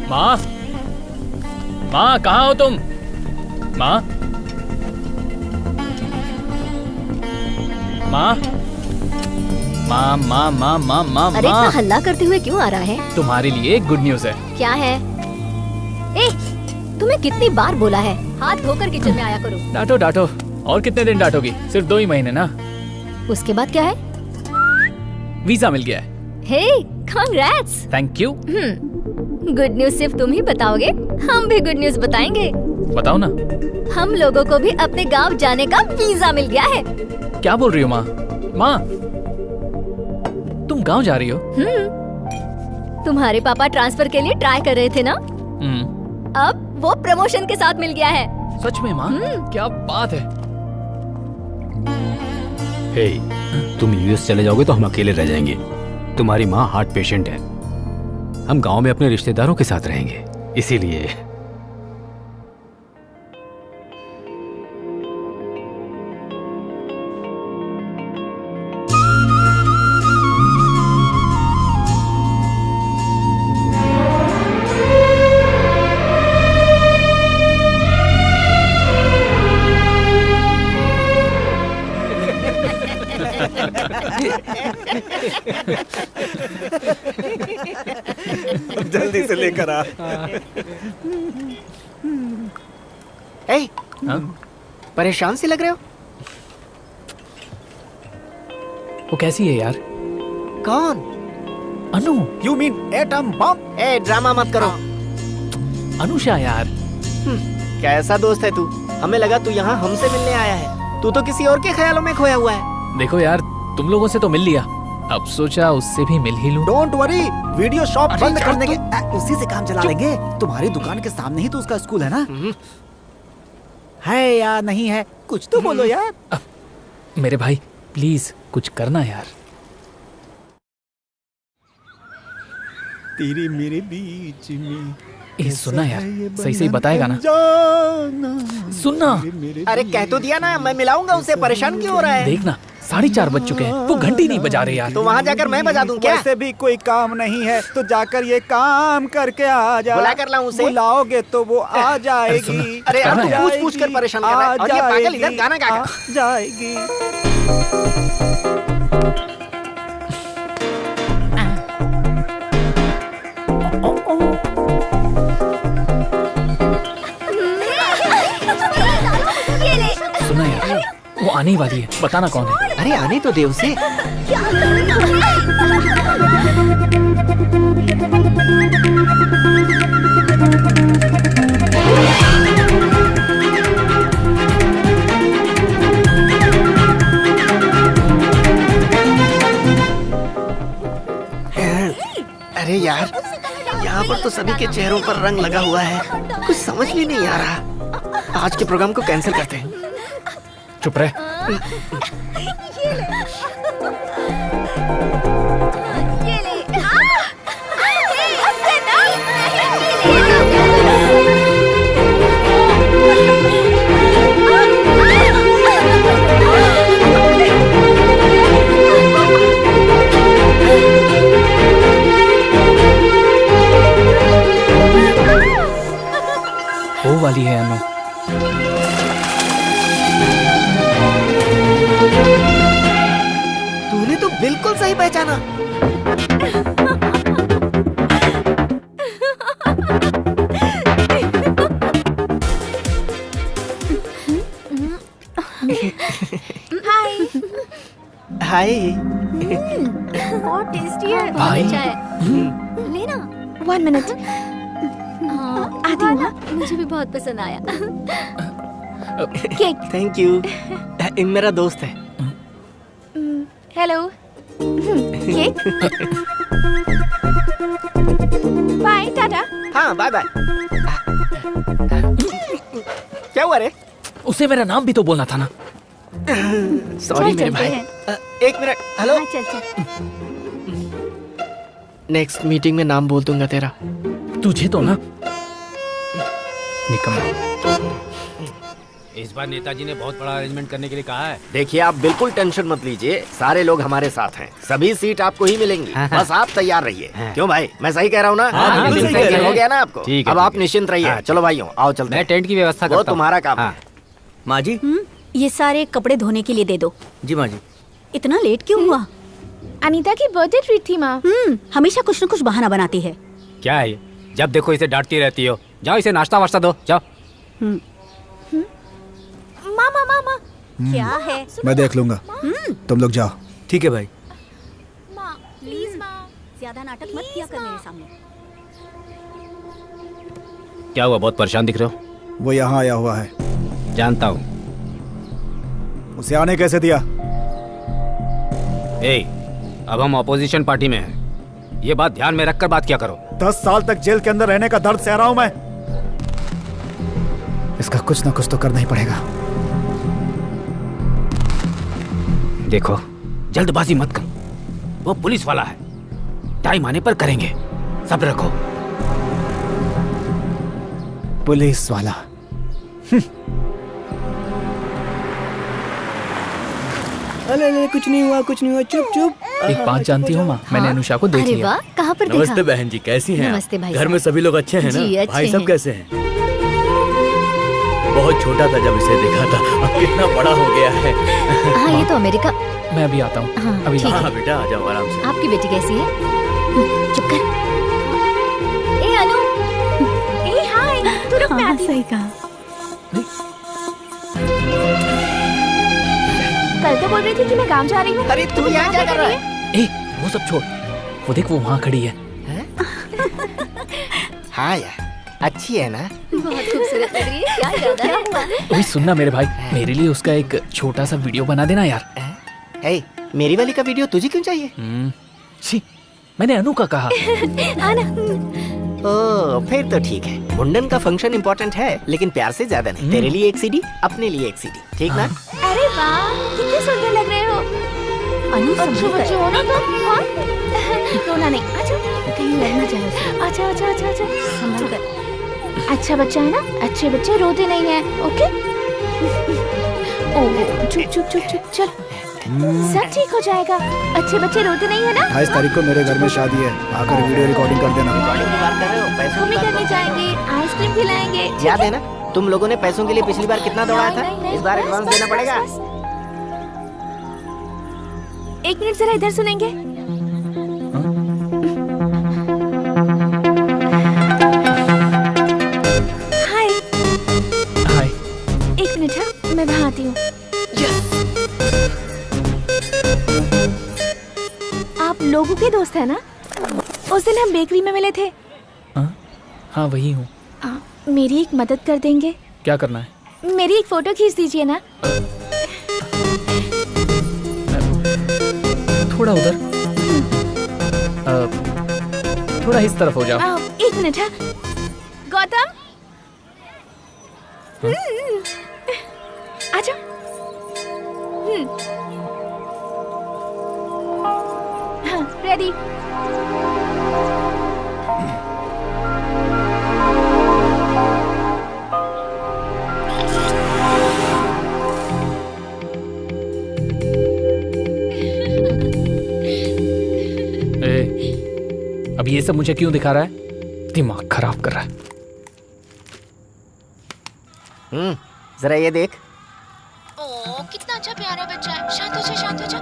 माँ, माँ कहाँ हो तुम? माँ, माँ, माँ माँ माँ माँ माँ। अरे इतना हल्ला करते हुए क्यों आ रहा है? तुम्हारे लिए गुड न्यूज है। क्या है? ए, तुम्हें कितनी बार बोला है हाथ धोकर किचन में आया करो। डांटो डांटो, और कितने दिन डांटोगी? सिर्फ 2 ही महीने ना। उसके बाद क्या है? वीजा मिल गया है। Hey, congrats. Thank you. Good news सिर्फ तुम ही बताओगे, हम भी गुड न्यूज बताएंगे। बताओ ना। हम लोगों को भी अपने गांव जाने का वीजा मिल गया है। क्या बोल रही हो माँ? माँ, तुम गांव जा रही हो? तुम्हारे पापा ट्रांसफर के लिए ट्राई कर रहे थे ना? अब वो प्रमोशन के साथ मिल गया है। सच में माँ? क्या बात है। हे, तुम यूएस चले जाओगे तो हम अकेले रह जाएंगे। तुम्हारी माँ हार्ट पेशेंट है। हम गांव में अपने रिश्तेदारों के साथ रहेंगे, इसीलिए। जल्दी से लेकर आ। ए, परेशान से लग रहे हो? वो कैसी है यार? कौन? अनु। You mean atom bomb? A, drama मत करो। अनुषा यार। कैसा दोस्त है तू? हमें लगा तू यहाँ हमसे मिलने आया है। तू तो किसी और के ख्यालों में खोया हुआ है। देखो यार, तुम लोगों से तो मिल लिया, अब सोचा उससे भी मिल ही लूं। डोंट वरी, वीडियो शॉप बंद यार, कर देंगे। उसी से काम चला लेंगे। तुम्हारी दुकान के सामने ही तो उसका स्कूल है ना? है या नहीं है? कुछ तो बोलो यार। मेरे भाई प्लीज कुछ करना यार। तेरे मेरे बीच में ये सुनना यार, सही सही बताएगा ना? सुनना। अरे कह तो दिया ना, मैं मिलाऊंगा उसे। परेशान क्यों हो रहा है? देखना 4:30 बज चुके हैं, वो घंटी नहीं बजा रहे यार। तो वहाँ जाकर मैं बजा दूं क्या? वैसे भी कोई काम नहीं है तो जाकर ये काम करके आ जा। बुला कर लाऊं उसे? बुलाओगे तो वो आ जाएगी। अरे यार, तू करना पूछ पूछ कर परेशान कर रहा है। और ये पागल इधर गाना गा कर जाएगी। सुनना यार, वो आने ही वाली है, बताना कौन है। अरे आने तो दे उसे। अरे यार, यहाँ पर तो सभी के चेहरों पर रंग लगा हुआ है, कुछ समझ भी नहीं आ रहा। आज के प्रोग्राम को कैंसिल करते हैं। चुप रहे। वो वाली है अनु। तूने तो बिल्कुल सही पहचाना। हाय। हाय। बहुत टेस्टी है। भाई। अच्छा है। लेना। 1 मिनट। आती हूँ। मुझे भी बहुत पसंद आया। केक। Thank you. मेरा दोस्त है। हेलो। केक। बाय, टाटा। हाँ, बाय बाय। क्या हुआ रे? उसे मेरा नाम भी तो बोलना था ना। सॉरी मेरे चलते भाई। हैं। एक मिनट। हेलो। हाँ, चल चल। नेक्स्ट मीटिंग में नाम बोल दूंगा तेरा। तुझे तो ना निकम्मा। इस बार नेताजी ने बहुत बड़ा अरेंजमेंट करने के लिए कहा है। देखिए आप बिल्कुल टेंशन मत लीजिए, सारे लोग हमारे साथ हैं, सभी सीट आपको ही मिलेंगी। बस आप तैयार रहिए। क्यों भाई, मैं सही कह रहा हूँ ना? बिल्कुल सही कह रहे हैं। हो गया ना आपको? ठीक है, अब आप ठीक है। निश्चिंत रहिए। चलो भाइयों, आओ चलते मैं हैं। टेंट की व्यवस्था वो करता हूँ। तुम्हारा काम है। माँ जी। ये सारे कपड़े धोने के लिए दे दो। जी माँ जी। इतना लेट क्यों हुआ? अनीता की बर्थडे ट्रीट थी माँ। हमेशा कुछ न कुछ बहाना बनाती है। क्या है ये? जब देखो इसे डांटती रहती हो। जाओ इसे नाश्ता वाश्ता दो, जाओ। मामा मामा क्या है? मैं देख लूंगा, तुम लोग जाओ। ठीक है भाई। माँ प्लीज माँ। ज्यादा नाटक मत किया कर मेरे सामने। क्या हुआ, बहुत परेशान दिख रहे हो? वो यहाँ आया हुआ है। जानता हूँ। उसे आने कैसे दिया? अब हम ऑपोजिशन पार्टी में हैं। ये बात ध्यान में रखकर बात किया करो। 10 साल तक जेल के अंदर रहने का दर्द सह रहा हूं मैं। इसका कुछ ना कुछ तो करना ही पड़ेगा। देखो, जल्दबाजी मत करो, वो पुलिस वाला है। टाइम आने पर करेंगे, सब्र रखो। पुलिस वाला? अरे कुछ नहीं हुआ, कुछ नहीं हुआ, चुप चुप। एक बात जानती हो माँ, मैंने अनुषा को देख अरे लिया। वाह, कहाँ पर नमस्ते देखा? बहन जी, कैसी हैं? नमस्ते भाई घर साहब। में सभी लोग अच्छे हैं ना? जी, अच्छे भाई सब हैं। कैसे हैं? बहुत छोटा था जब इसे देखा था, अब कितना बड़ा हो गया है। हाँ, ये तो अमेरिका। मैं अभी आता हूँ। हाँ, अभी ठीक है। हाँ बेटा, आ जाओ आराम से। आपकी बेटी कैसी है? चुप कर। ए अनु। ए हाय, तू रुक, मैं आती हूँ। सही कहा। कल तो बोल रही थी कि मैं गांव जा रही हूँ। अरे तू यहाँ क्या कर रहा है? ए, वो सब छोड़। वो देख, वो वहाँ खड़ी है। हाँ यार, अच्छी है ना? बहुत खूबसूरत लग रही है। क्या इरादा हुआ? अभी सुनना मेरे भाई, मेरे लिए उसका एक छोटा सा वीडियो बना देना यार। हे, मेरी वाली का वीडियो तुझे क्यों चाहिए? छी, मैंने अनु का कहा। ओ, फिर तो ठीक है। मुंडन का फंक्शन इम्पोर्टेंट है, लेकिन प्यार से ज्यादा नहीं। तेरे लिए एक सीडी, अपने लिए एक सीडी, ठीक ना? अरे वाह, कितने सुंदर लग रहे हो। अनु अच्छे संभल बच्चे कर। हो ना तुम? हाँ? रोना नहीं। अच्छा कहीं लगना जाए उसे। अच्छा अच्छा अच्छा अच्छा। संभल कर। अच्छा बच्चा है ना? अच्छे बच्चे रोते नहीं हैं, ओके? ओ चुप चुप चुप चुप, चल सब ठीक हो जाएगा। अच्छे बच्चे रोते नहीं है ना? 28 तारीख को मेरे घर में शादी है, आकर वीडियो रिकॉर्डिंग कर देना। रिकॉर्डिंग की बात कर रहे हो? पैसों हम की भी बात करने मत जाएंगे, आइसक्रीम खिलाएंगे। करो। याद है ना, तुम लोगों ने पैसों के लिए पिछली बार कितना दौड़ाया नहीं, था? नहीं, इस बार बस, एडवांस बस, देना बस, पड़ेगा। बस। एक मिनट जरा इधर सुनेंगे। हाय, हाय। एक मिनट। हाँ, मैं वहाँ आती हूँ। आप लोगों के दोस्त है ना? उस दिन हम बेकरी में मिले थे। हाँ, वही हूँ। मेरी एक मदद कर देंगे? क्या करना है? मेरी एक फोटो खींच दीजिए ना। थोड़ा उधर, थोड़ा इस तरफ हो जाओ। एक मिनट। हाँ गौतम, आजा। हाँ रेडी। अब ये सब मुझे क्यों दिखा रहा है? दिमाग खराब कर रहा है। जरा ये देख। ओ कितना अच्छा प्यारा बच्चा है। शांत हो जा, शांत हो जा।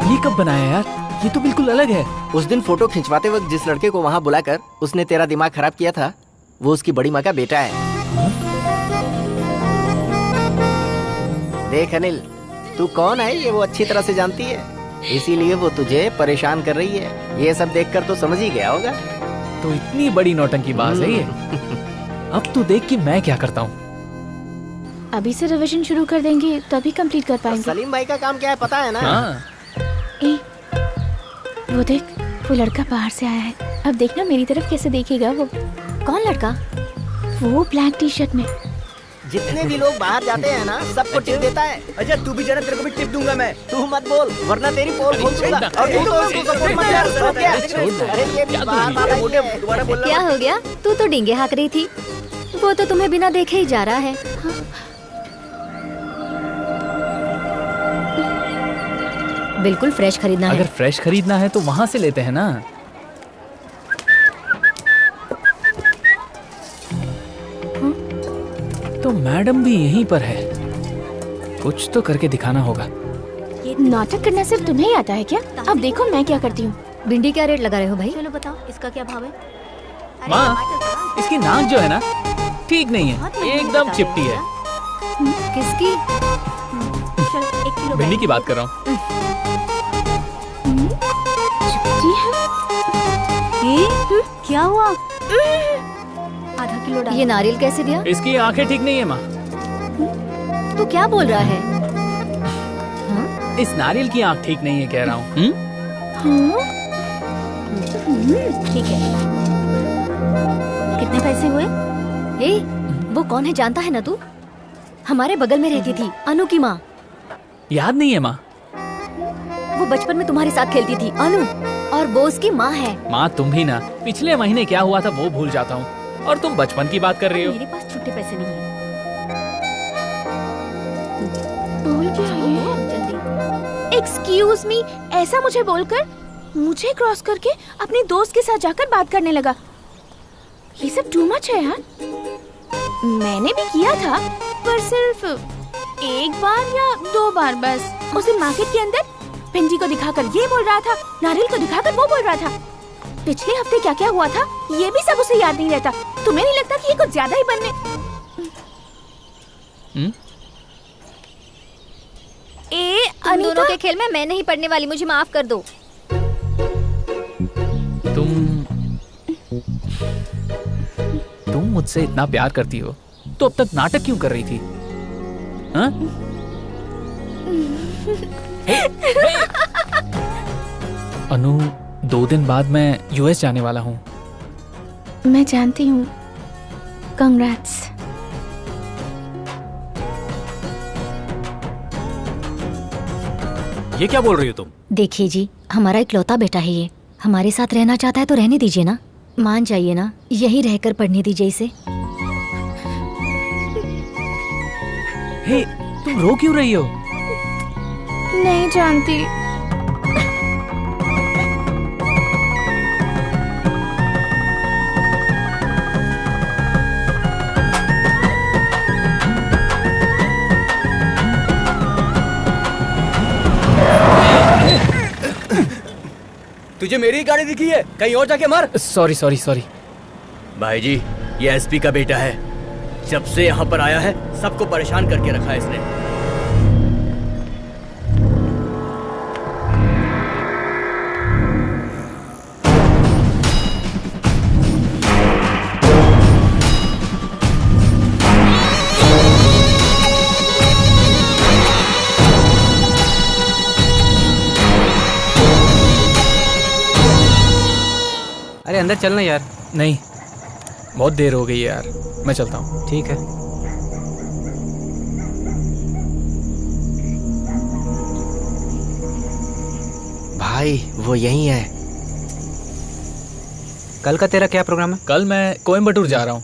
ये कब बनाया यार? ये तो बिल्कुल अलग है। उस दिन फोटो खिंचवाते वक्त जिस लड़के को वहाँ बुलाकर उसने तेरा दिमाग खराब किया था, वो उसकी बड़ी माँ का बेटा है। देख अनिल, तू कौन है ये वो अच्छी तरह से जानती है, इसीलिए वो तुझे परेशान कर रही है। ये सब देखकर तो समझ ही गया होगा। तो इतनी बड़ी नौटंकी बाज है ये। अब तू देख कि मैं क्या करता हूँ। अभी से रिवीजन शुरू कर देंगे तभी कंप्लीट कर पाएंगे। सलीम भाई का काम क्या है पता है ना? हाँ। ए, वो देख, वो लड़का बाहर से आया है। अब देखना मेरी तरफ कैसे देखेगा वो। कौन लड़का? वो ब्लैक टी शर्ट में। जितने भी लोग बाहर जाते हैं ना सबको टिप देता है। अच्छा तू भी जाना, तेरे को भी टिप दूंगा मैं। तू मत बोल वरना तेरी पोल खोल दूंगा। और तू तो उसको सपोर्ट मत कर। समझ गया? अरे ये भी बाहर वाला ही है। दोबारा बोलना। क्या हो गया? तू तो डींगे हाँक रही थी, वो तो तुम्हें बिना देखे ही जा रहा है। बिल्कुल फ्रेश खरीदना है। अगर फ्रेश खरीदना है तो वहां से लेते हैं ना। तो मैडम भी यहीं पर है, कुछ तो करके दिखाना होगा। ये नाटक करना सिर्फ तुम्हें ही आता है क्या? अब देखो मैं क्या करती हूँ। भिंडी क्या रेट लगा रहे हो भाई? चलो बताओ इसका क्या भाव है? माँ, इसकी नाक जो है ना ठीक नहीं है, एकदम चिपटी है। किसकी? भिंडी की बात कर रहा हूँ। क्या हुआ? आधा किलो डाल। ये नारियल कैसे दिया? इसकी आंखें ठीक नहीं है माँ। तू क्या बोल रहा है? इस नारियल की आंख ठीक नहीं है कह रहा हूँ। ठीक है। कितने पैसे हुए? ए, वो कौन है जानता है ना तू? हमारे बगल में रहती थी, अनु की माँ। याद नहीं है माँ? वो बचपन में तुम्हारे साथ खेलती थी, अनु, और वो उसकी माँ है। माँ तुम भी ना, पिछले महीने क्या हुआ था वो भूल जाता हूँ, और तुम बचपन की बात कर रही हो। मेरे पास छुट्टे पैसे नहीं है। बोल क्या है? जल्दी। एक्सक्यूज मी, ऐसा मुझे बोलकर मुझे क्रॉस करके अपने दोस्त के साथ जाकर बात करने लगा। ये सब टू मच है यार। मैंने भी किया था, पर सिर्फ एक बार या 2 बार बस। उसे मार्केट के अंदर भिंडी को दिखाकर ये बोल रहा था, नारियल को दिखाकर वो बोल रहा था। पिछले हफ्ते क्या क्या हुआ था ये भी सब उसे याद नहीं रहता। तुम्हें नहीं लगता कि ये कुछ ज्यादा ही बनने? तुम दोनों के खेल में मैं नहीं पढ़ने वाली, मुझे माफ कर दो। तुम मुझसे इतना प्यार करती हो तो अब तक नाटक क्यों कर रही थी? हाँ? अनु, 2 दिन बाद मैं यूएस जाने वाला हूँ। मैं जानती हूँ। कंग्रेट्स। ये क्या बोल रही हो तुम? देखिए जी, हमारा इकलौता बेटा है ये, हमारे साथ रहना चाहता है तो रहने दीजिए ना। मान जाइए ना, यही रहकर पढ़ने दीजिए इसे। हे, तुम रो क्यों रही हो? नहीं जानती। तुझे मेरी गाड़ी दिखी है? कहीं और जाके मार। Sorry sorry sorry. भाई जी, ये एसपी का बेटा है। जब से यहाँ पर आया है सबको परेशान करके रखा है इसने। अरे अंदर चलना यार। नहीं, बहुत देर हो गई है यार, मैं चलता हूँ। ठीक है। भाई वो यही है। कल का तेरा क्या प्रोग्राम है? कल मैं कोयम्बटूर जा रहा हूँ।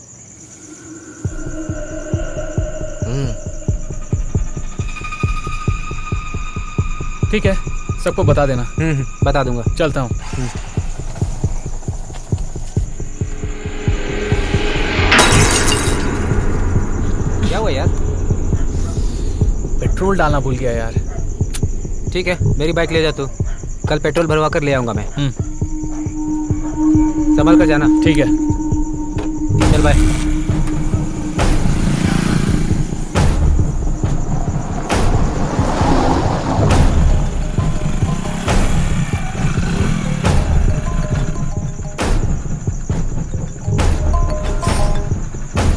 ठीक है, सबको बता देना। बता दूंगा। चलता हूँ। क्या हुआ यार? पेट्रोल डालना भूल गया यार। ठीक है, मेरी बाइक ले जा तू, कल पेट्रोल भरवा कर ले आऊंगा मैं। संभल कर जाना। ठीक है, चल बाय।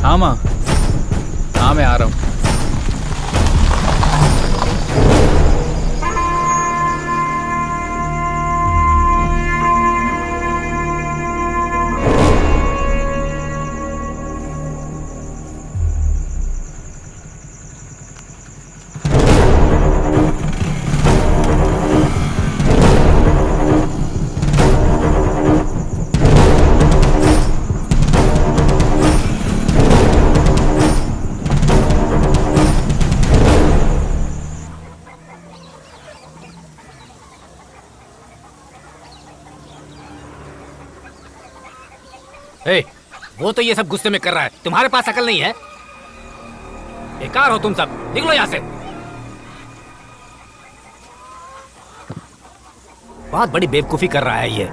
हाँ माँ, हाँ मैं आ रहा हूँ। ए, वो तो ये सब गुस्से में कर रहा है, तुम्हारे पास अकल नहीं है? बेकार हो तुम सब, निकलो यहाँ से। बहुत बड़ी बेवकूफी कर रहा है ये।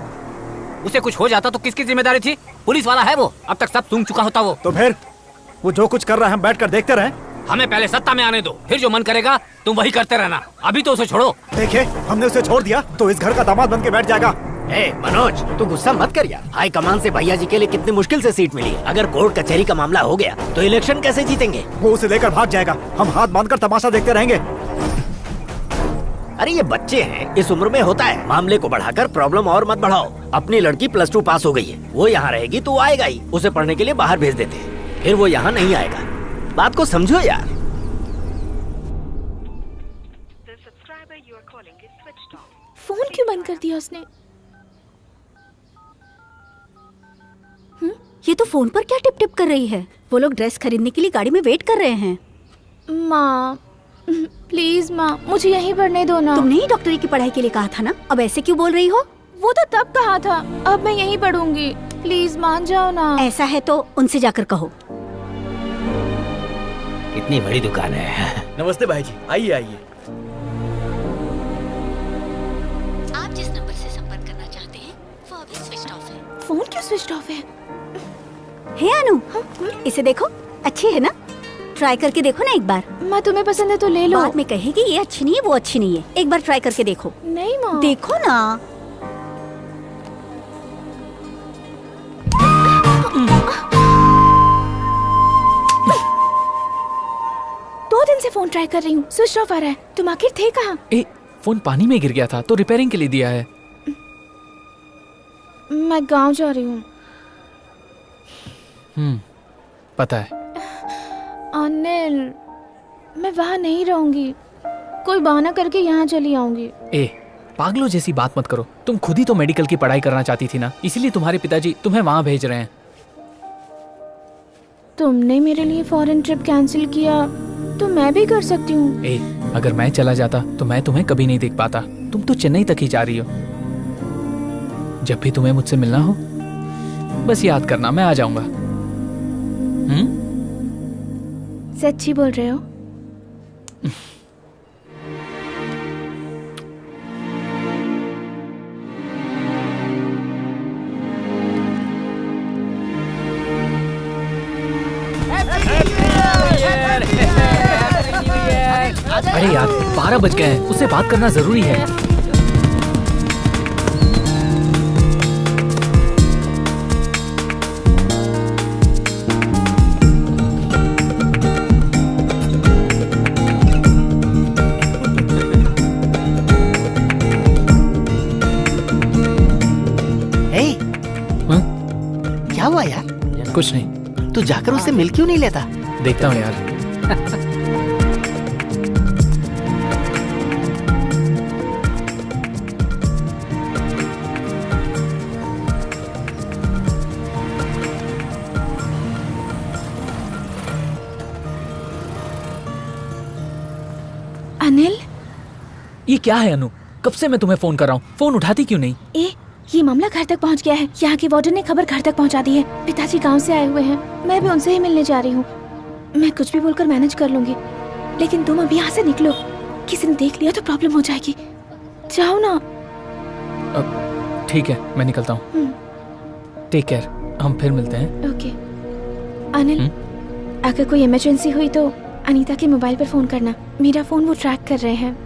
उसे कुछ हो जाता तो किसकी जिम्मेदारी थी? पुलिस वाला है वो, अब तक सब सूंघ चुका होता वो। तो फिर वो जो कुछ कर रहा है हम बैठ कर देखते रहे। हमें पहले सत्ता में आने दो, फिर जो मन करेगा तुम वही करते रहना। अभी तो उसे छोड़ो। देखिए, हमने उसे छोड़ दिया तो इस घर का दामाद बन के बैठ जाएगा। ए मनोज, तू गुस्सा मत कर यार। हाई कमान से भैया जी के लिए कितनी मुश्किल से सीट मिली। अगर कोर्ट कचहरी का मामला हो गया तो इलेक्शन कैसे जीतेंगे? वो उसे लेकर भाग जाएगा, हम हाथ बांधकर तमाशा देखते रहेंगे। अरे ये बच्चे हैं, इस उम्र में होता है। मामले को बढ़ाकर प्रॉब्लम और मत बढ़ाओ। अपनी लड़की +2 पास हो गई है, वो यहाँ रहेगी तो वो आएगा ही। उसे पढ़ने के लिए बाहर भेज देते हैं, फिर वो यहाँ नहीं आएगा। बात को समझो यार। फोन क्यों बंद कर दिया उसने? ये तो फोन पर क्या टिप टिप कर रही है? वो लोग ड्रेस खरीदने के लिए गाड़ी में वेट कर रहे हैं। माँ प्लीज माँ, मुझे यहीं पढ़ने दो ना। तुमने ही डॉक्टरी की पढ़ाई के लिए कहा था ना, अब ऐसे क्यों बोल रही हो? वो तो तब कहा था, अब मैं यहीं पढ़ूंगी। प्लीज मान जाओ ना। ऐसा है तो उनसे जाकर कहो। इतनी बड़ी दुकान है। नमस्ते भाई जी, आइए आइए। आप जिस नंबर से संपर्क करना चाहते हैं वो अभी स्विच ऑफ है। फोन क्यों स्विच ऑफ है? हे अनु, इसे देखो, अच्छी है ना? ट्राई करके देखो ना एक बार। माँ तुम्हें पसंद है तो ले लो। बाद में कहेगी ये अच्छी नहीं है, वो अच्छी नहीं है। एक बार ट्राई करके देखो। नहीं माँ, देखो ना। दो दिन से फोन ट्राई कर रही हूँ, स्विच ऑफ आ रहा है। तुम आखिर थे कहाँ? ए, फोन पानी में गिर गया था तो रिपेयरिंग के लिए दिया है। मैं गांव जा रही हूँ। पता है। अनिल, मैं वहाँ नहीं रहूंगी, कोई बहाना करके यहाँ चली आऊंगी। ए, पागलों जैसी बात मत करो। तुम खुद ही तो मेडिकल की पढ़ाई करना चाहती थी ना, इसीलिए तुम्हारे पिताजी तुम्हें वहाँ भेज रहे हैं। तुमने मेरे लिए फॉरेन ट्रिप कैंसिल किया तो मैं भी कर सकती हूँ। ए, अगर मैं चला जाता तो मैं तुम्हें कभी नहीं देख पाता। तुम तो चेन्नई तक ही जा रही हो। जब भी तुम्हें मुझसे मिलना हो बस याद करना, मैं आ जाऊंगा। सच्ची बोल रहे हो? अरे यार, 12 बज गए हैं, उससे बात करना जरूरी है। क्या हुआ यार? कुछ नहीं। तू जाकर उससे मिल क्यों नहीं लेता? देखता हूँ यार। अनिल, ये क्या है अनु? कब से मैं तुम्हें फोन कर रहा हूँ, फोन उठाती क्यों नहीं? ये मामला घर तक पहुंच गया है। यहाँ के वार्डन ने खबर घर तक पहुंचा दी है। पिताजी गांव से आए हुए हैं, मैं भी उनसे ही मिलने जा रही हूँ। मैं कुछ भी बोलकर मैनेज कर लूंगी, लेकिन तुम अभी यहाँ से निकलो। किसी ने देख लिया तो प्रॉब्लम हो जाएगी। जाओ ना। ठीक है, मैं निकलता हूँ। टेक केयर, हम फिर मिलते हैं। ओके अनिल, अगर कोई इमरजेंसी हुई तो अनीता के मोबाइल पर फोन करना। मेरा फोन वो ट्रैक कर रहे हैं।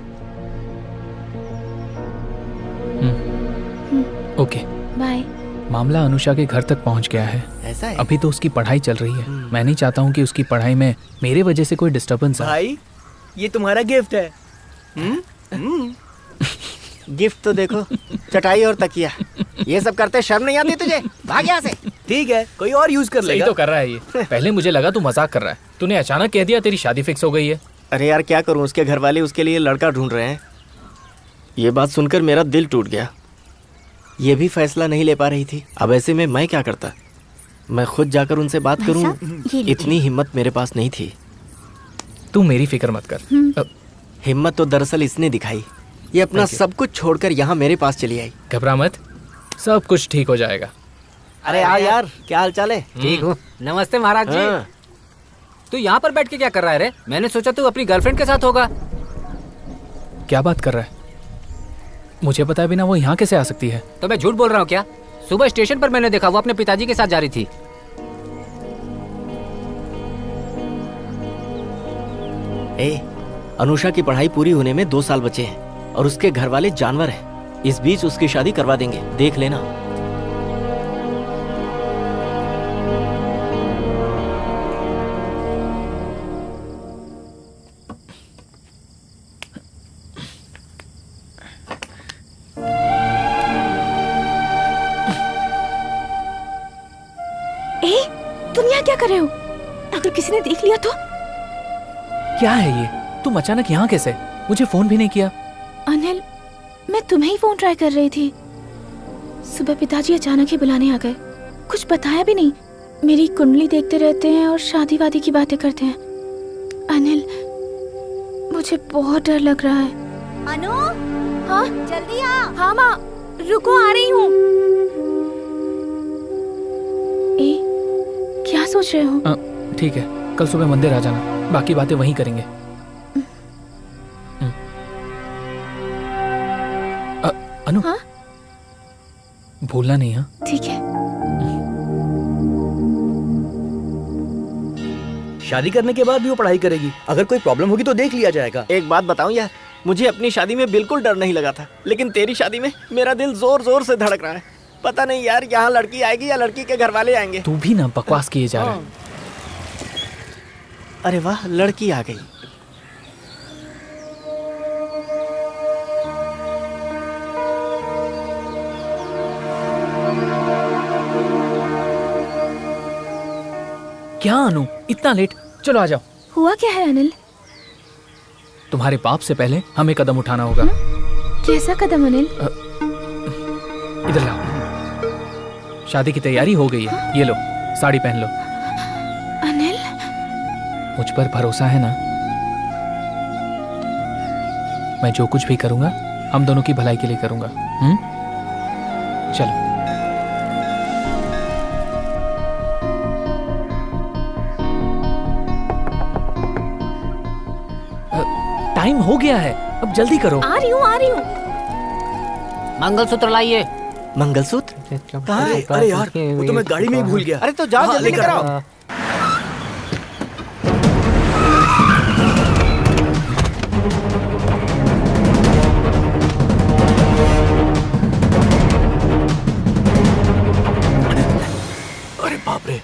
Okay bye. मामला अनुषा के घर तक पहुंच गया है। ऐसा है? अभी तो उसकी पढ़ाई चल रही है। मैं नहीं चाहता हूँ कि उसकी पढ़ाई में मेरे वजह से कोई डिस्टरबेंस आए। भाई, ये तुम्हारा गिफ्ट है। गिफ्ट तो देखो, चटाई और तकिया। ये सब करते शर्म नहीं आती तुझे? भाग यहाँ से। ठीक है, कोई और यूज कर सही लेगा। तो कर रहा है ये। पहले मुझे लगा तू मजाक कर रहा है। तूने अचानक कह दिया तेरी शादी फिक्स हो गई है। अरे यार क्या करूं, उसके घर वाले उसके लिए लड़का ढूंढ रहे हैं। ये बात सुनकर मेरा दिल टूट गया। ये भी फैसला नहीं ले पा रही थी। अब ऐसे में मैं क्या करता? मैं खुद जाकर उनसे बात करूं, इतनी हिम्मत मेरे पास नहीं थी। तू मेरी फिक्र मत कर। हिम्मत तो दरअसल इसने दिखाई। ये अपना सब कुछ छोड़कर यहाँ मेरे पास चली आई। घबरा मत, सब कुछ ठीक हो जाएगा। अरे आओ यार, क्या हाल चाल है? ठीक हूँ। नमस्ते महाराज जी। हाँ। तू यहाँ पर बैठ के क्या कर रहा है रे? मैंने सोचा तू अपनी गर्लफ्रेंड के साथ होगा। क्या बात कर रहा है? मुझे बताए बिना वो यहाँ कैसे आ सकती है? तो मैं झूठ बोल रहा हूँ क्या? सुबह स्टेशन पर मैंने देखा वो अपने पिताजी के साथ जा रही थी। अनुषा की पढ़ाई पूरी होने में 2 साल बचे हैं और उसके घर वाले जानवर हैं। इस बीच उसकी शादी करवा देंगे, देख लेना। तुम यहाँ क्या कर रहे हो? अगर किसी ने देख लिया तो? क्या है ये? तुम अचानक यहाँ कैसे? मुझे फोन भी नहीं किया। अनिल, मैं तुम्हें ही फोन ट्राई कर रही थी। सुबह पिताजी अचानक ही बुलाने आ गए, कुछ बताया भी नहीं। मेरी कुंडली देखते रहते हैं और शादी वादी की बातें करते हैं। अनिल, मुझे बहुत डर लग रहा है। अनु, हाँ जल्दी आ। हाँ माँ, रुको आ रही हूँ। क्या सोच रहे हो? ठीक है, कल सुबह मंदिर आ जाना, बाकी बातें वहीं करेंगे। अनु, हाँ? भूलना नहीं। हाँ ठीक है। शादी करने के बाद भी वो पढ़ाई करेगी। अगर कोई प्रॉब्लम होगी तो देख लिया जाएगा। एक बात बताऊं यार, मुझे अपनी शादी में बिल्कुल डर नहीं लगा था, लेकिन तेरी शादी में मेरा दिल जोर जोर से धड़क रहा है। पता नहीं यार, यहाँ लड़की आएगी या लड़की के घर वाले आएंगे। तू भी ना बकवास किए जा रहा है। अरे वाह, लड़की आ गई। क्या अनु, इतना लेट? चलो आ जाओ। हुआ क्या है अनिल? तुम्हारे बाप से पहले हमें कदम उठाना होगा। कैसा कदम अनिल? इधर लाओ। शादी की तैयारी हो गई है, ये लो साड़ी पहन लो। अनिल, मुझ पर भरोसा है ना? मैं जो कुछ भी करूंगा हम दोनों की भलाई के लिए करूंगा। चलो। टाइम हो गया है, अब जल्दी करो। आ रही हूँ। मंगलसूत्र लाइए। मंगलसूत्र कहाँ है? अरे यार, वो तो मैं गाड़ी में ही भूल गया। अरे तो जाओ, जल्दी लेकर आओ। अरे बाप रे।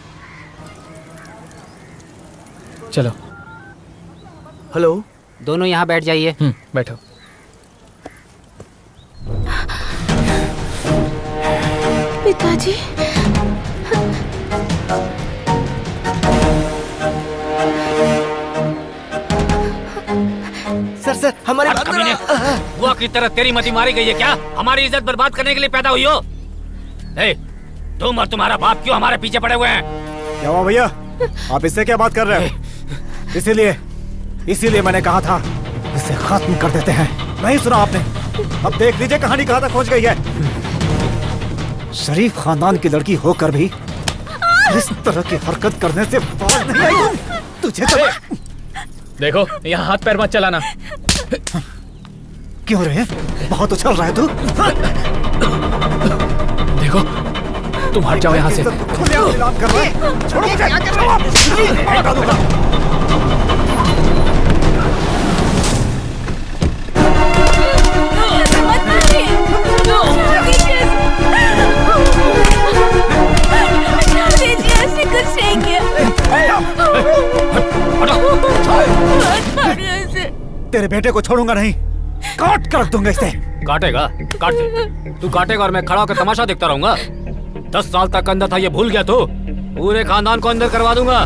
चलो। हेलो, दोनों यहाँ बैठ जाइए। बैठो। पिताजी, सर हमारे बुआ की तरह तेरी मती मारी गई है क्या? हमारी इज्जत बर्बाद करने के लिए पैदा हुई हो? तुम और तुम्हारा बाप क्यों हमारे पीछे पड़े हुए हैं? क्या हुआ भैया, आप इससे क्या बात कर रहे हो? इसीलिए मैंने कहा था इसे खत्म कर देते हैं। नहीं सुना आपने? अब देख लीजिए कहानी कहाँ तक पहुँच गई है। शरीफ खानदान की लड़की होकर भी इस तरह की हरकत करने से बाज नहीं आई तुझे तो। देखो, यहाँ हाथ पैर मत चलाना। क्यों रे, बहुत उछल रहा है तू? देखो, तुम हट जाओ यहाँ से। खुलेआम कर रहा है। छोड़ो मुझे। मार डालूंगा। मत मारिए। ऐसे कुछ नहीं किया। तेरे बेटे को छोड़ूंगा नहीं, काट कर रख दूंगा इसे। काटेगा? काट दे। तू काटेगा और मैं खड़ा होकर तमाशा देखता रहूंगा। 10 साल तक अंदर था, ये भूल गया तू? पूरे खानदान को अंदर करवा दूंगा।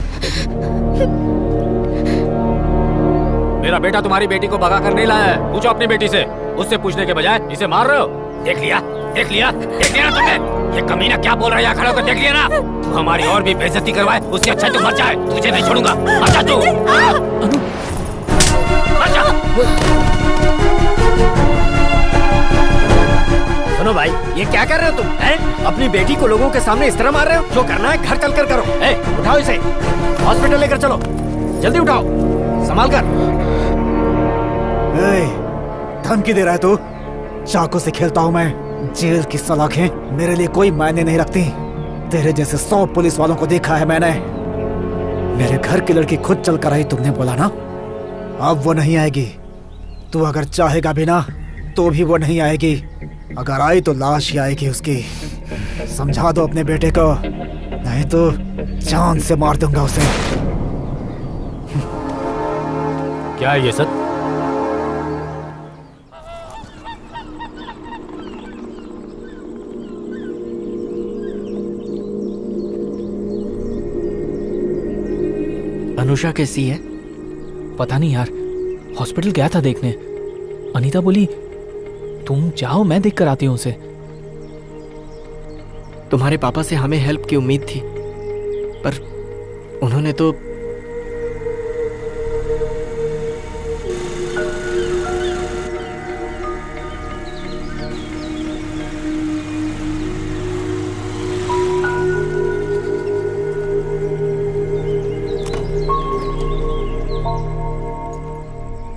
मेरा बेटा तुम्हारी बेटी को भगा कर नहीं लाया है। पूछो अपनी बेटी से। उससे पूछने के बजाय इसे मार रहे हो। देख लिया ना तुमने? ये कमीना क्या बोल रहा है? खड़ा होकर देख लिया ना? तू हमारी और भी बेइज्जती करवाए, उससे अच्छा तू मर जाए। तुझे नहीं छोड़ूंगा। मर जा तू। मर जा। सुनो भाई, ये क्या कर रहे हो तुम? हैं? अपनी बेटी को लोगों के सामने इस तरह मार रहे हो? जो करना है घर चलकर करो। उठाओ इसे, हॉस्पिटल लेकर चलो, जल्दी उठाओ, संभाल कर। धमकी दे रहा है तू? चाकू से खेलता हूँ मैं। जेल की सलाखें मेरे लिए कोई मायने नहीं रखती। तेरे जैसे 100 पुलिस वालों को देखा है मैंने। मेरे घर की लड़की खुद चल कर आई, तुमने बोला ना। अब वो नहीं आएगी। तू अगर चाहेगा भी ना तो भी वो नहीं आएगी। अगर आई तो लाश ही आएगी उसकी। समझा दो अपने बेटे को, नहीं तो जान से मार दूंगा उसे। क्या है ये सब? अनुषा कैसी है? पता नहीं यार, हॉस्पिटल गया था देखने। अनीता बोली तुम जाओ, मैं देख कर आती हूँ उसे। तुम्हारे पापा से हमें हेल्प की उम्मीद थी, पर उन्होंने तो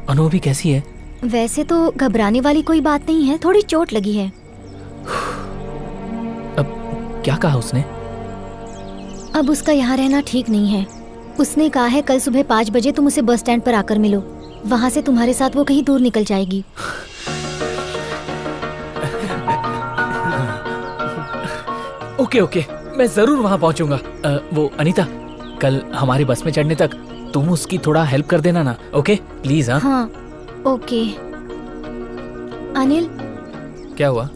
अनु भी कैसी है? वैसे तो घबराने वाली कोई बात नहीं है, थोड़ी चोट लगी है। अब क्या कहा उसने? अब उसका यहाँ रहना ठीक नहीं है। उसने कहा है कल सुबह 5 बजे तुम उसे बस स्टैंड पर आकर मिलो। वहाँ से तुम्हारे साथ वो कहीं दूर निकल जाएगी। ओके ओके, मैं जरूर वहाँ पहुँचूंगा। वो अनीता, कल हमारे बस में चढ़ने तक तुम उसकी थोड़ा हेल्प कर देना ना, ओके प्लीज। हाँ ओके। अनिल, क्या हुआ?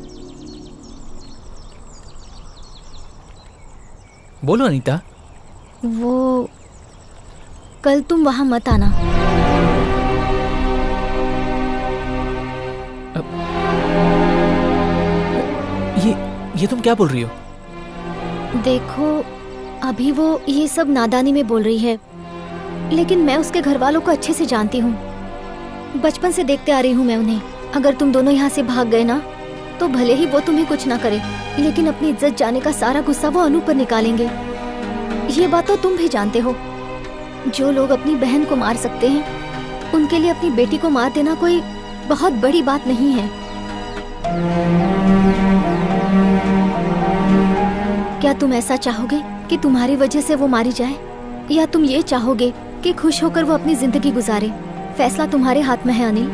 बोलो अनीता। वो कल तुम वहाँ मत आना। ये तुम क्या बोल रही हो? देखो, अभी वो ये सब नादानी में बोल रही है, लेकिन मैं उसके घर वालों को अच्छे से जानती हूँ। बचपन से देखते आ रही हूँ मैं उन्हें। अगर तुम दोनों यहाँ से भाग गए ना, तो भले ही वो तुम्हें कुछ ना करे, लेकिन अपनी इज्जत जाने का सारा गुस्सा वो अनु पर निकालेंगे। ये बात तो तुम भी जानते हो। जो लोग अपनी बहन को मार सकते हैं, उनके लिए अपनी बेटी को मार देना कोई बहुत बड़ी बात नहीं है। क्या तुम ऐसा चाहोगे कि तुम्हारी वजह से वो मारी जाए, या तुम ये चाहोगे कि खुश होकर वो अपनी जिंदगी गुजारे? फैसला तुम्हारे हाथ में है अनिल।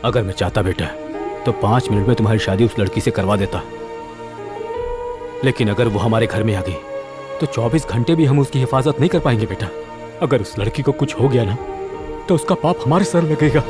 अगर मैं चाहता बेटा तो 5 मिनट में तुम्हारी शादी उस लड़की से करवा देता, लेकिन अगर वो हमारे घर में आ गई तो 24 घंटे भी हम उसकी हिफाजत नहीं कर पाएंगे बेटा। अगर उस लड़की को कुछ हो गया ना तो उसका पाप हमारे सर लगेगा।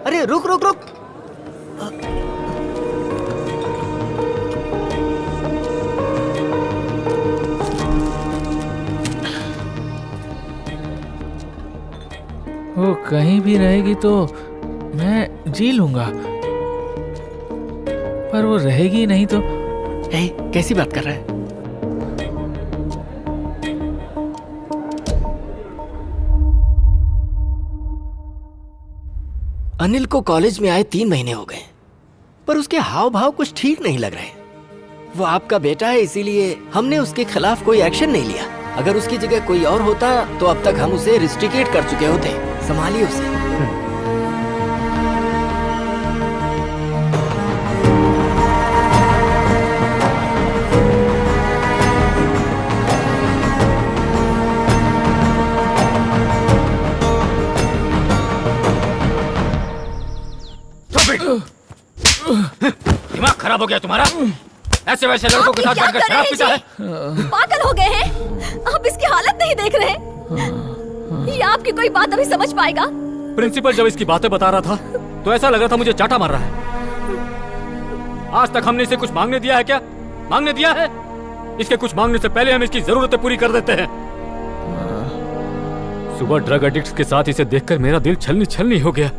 अरे रुक रुक रुक। वो कहीं भी रहेगी तो मैं जी लूंगा, पर वो रहेगी नहीं तो। कैसी बात कर रहा है? अनिल को कॉलेज में आए 3 महीने हो गए, पर उसके हाव भाव कुछ ठीक नहीं लग रहे। वो आपका बेटा है, इसीलिए हमने उसके खिलाफ कोई एक्शन नहीं लिया। अगर उसकी जगह कोई और होता तो अब तक हम उसे रिस्ट्रिकेट कर चुके होते। संभालिए उसे। दिमाग खराब हो गया तुम्हारा? ऐसे वैसे लड़कों के साथ बैठकर शराब पीता है? पागल हो गए हैं? आप इसकी हालत नहीं देख रहे? ये आपकी कोई बात अभी समझ पाएगा? प्रिंसिपल जब इसकी बातें बता रहा था तो ऐसा लग रहा था मुझे चाटा मार रहा है। आज तक हमने इसे कुछ मांगने दिया है क्या? मांगने दिया है? इसके कुछ मांगने से पहले हम इसकी जरूरतें पूरी कर देते हैं। सुबह ड्रग एडिक्ट्स के साथ इसे देखकर मेरा दिल छलनी छलनी हो गया।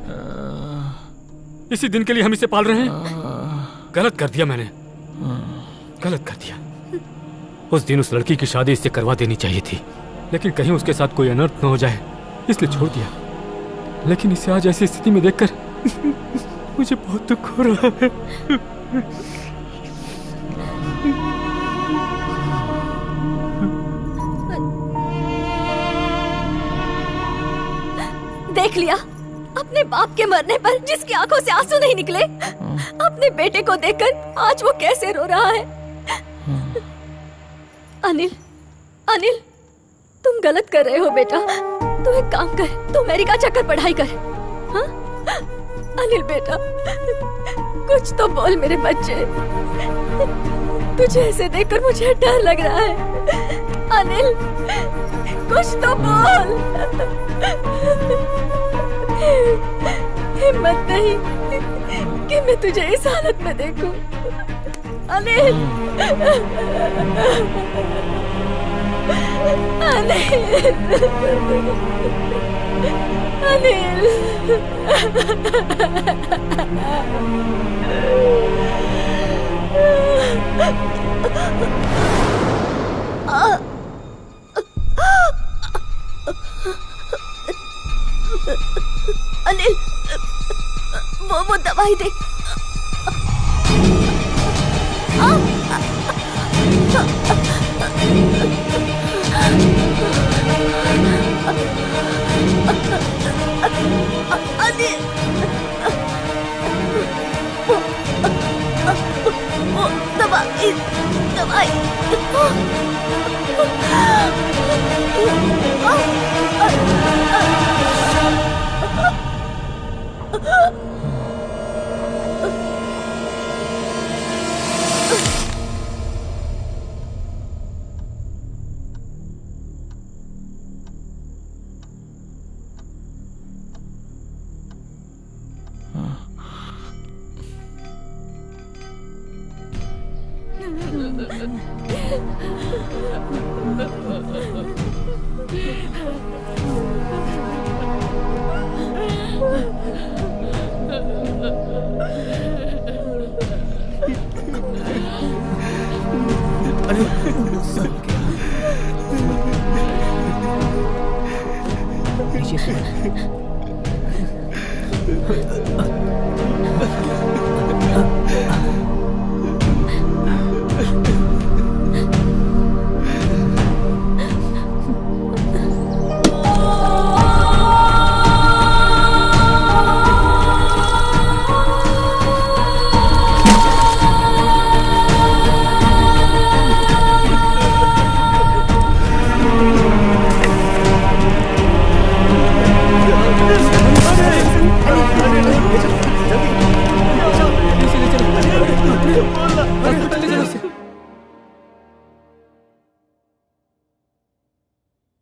इसी दिन के लिए हम इसे पाल रहे हैं। गलत कर दिया मैंने, गलत कर दिया। उस दिन उस लड़की की शादी इससे करवा देनी चाहिए थी, लेकिन कहीं उसके साथ कोई अनर्थ न हो जाए इसलिए छोड़ दिया। लेकिन इसे आज ऐसी स्थिति में देखकर मुझे बहुत दुख हो रहा है। देख लिया अपने बाप के मरने पर जिसकी आंखों से आंसू नहीं निकले, अपने बेटे को देखकर आज वो कैसे रो रहा है। अनिल, अनिल, तुम गलत कर रहे हो बेटा। तू एक काम कर, तू अमेरिका जाकर पढ़ाई कर। हाँ? अनिल बेटा, कुछ तो बोल मेरे बच्चे। तुझे ऐसे देखकर मुझे डर लग रहा है। अनिल, कुछ तो बोल। हिम्मत नहीं कि मैं तुझे इस हालत में देखूं। अनिल, अनिल, अनिल। अनिल, वो दवाई दे। अनिल, वो दवाई, दवाई।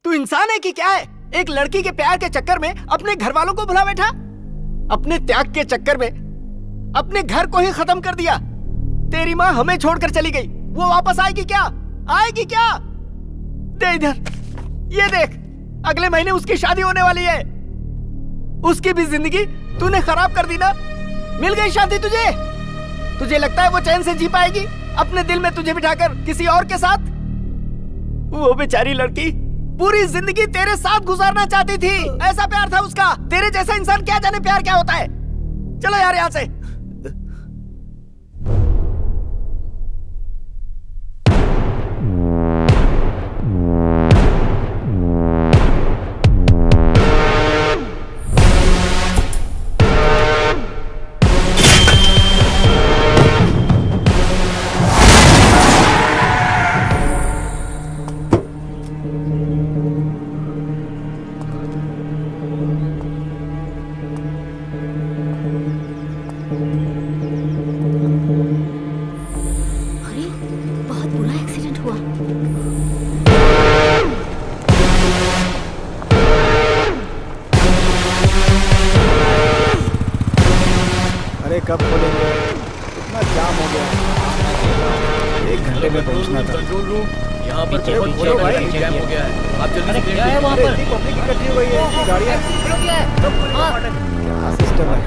तू इंसान है कि क्या है? एक लड़की के प्यार के चक्कर में अपने घर वालों को भुला बैठा। अपने त्याग के चक्कर में अपने घर को ही खत्म कर दिया। तेरी माँ हमें छोड़कर चली गई, वो वापस आएगी क्या? आएगी क्या? दे इधर, ये देख, अगले महीने उसकी शादी होने वाली है। उसकी भी जिंदगी तूने खराब कर दी ना। मिल गई शादी तुझे? तुझे लगता है वो चैन से जी पाएगी अपने दिल में तुझे बिठाकर किसी और के साथ? वो बेचारी लड़की पूरी जिंदगी तेरे साथ गुजारना चाहती थी। ऐसा प्यार था उसका। तेरे जैसा इंसान क्या जाने प्यार क्या होता है। चलो यार यहाँ से। अरे बहुत बुरा एक्सीडेंट हुआ। अरे कब खोलेंगे? इतना जाम हो गया। 1 घंटे में पहुंचना था। कंट्रोल रूम यहाँ पर पीछे बहुत बोलो भाई। ज्यादा जैम हो गया है। आप जल्दी से क्या है वहाँ पर? इतनी पब्लिक इकट्ठी हो गई है, इतनी गाड़ियाँ। क्या सिस्टम है?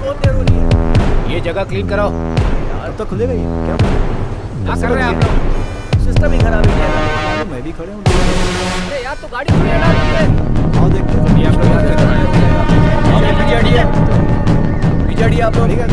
ये जगह क्लीन करो। अब तो खुलेगा ये, क्या क्या कर रहे हैं आप लोग? सिस्टम ही खराब है। मैं भी खड़े हूँ। अरे यार तो गाड़ी क्यों लगा दी है? आओ देखते हैं। आप लोग बिजाड़ी है आप लोग। ठीक है।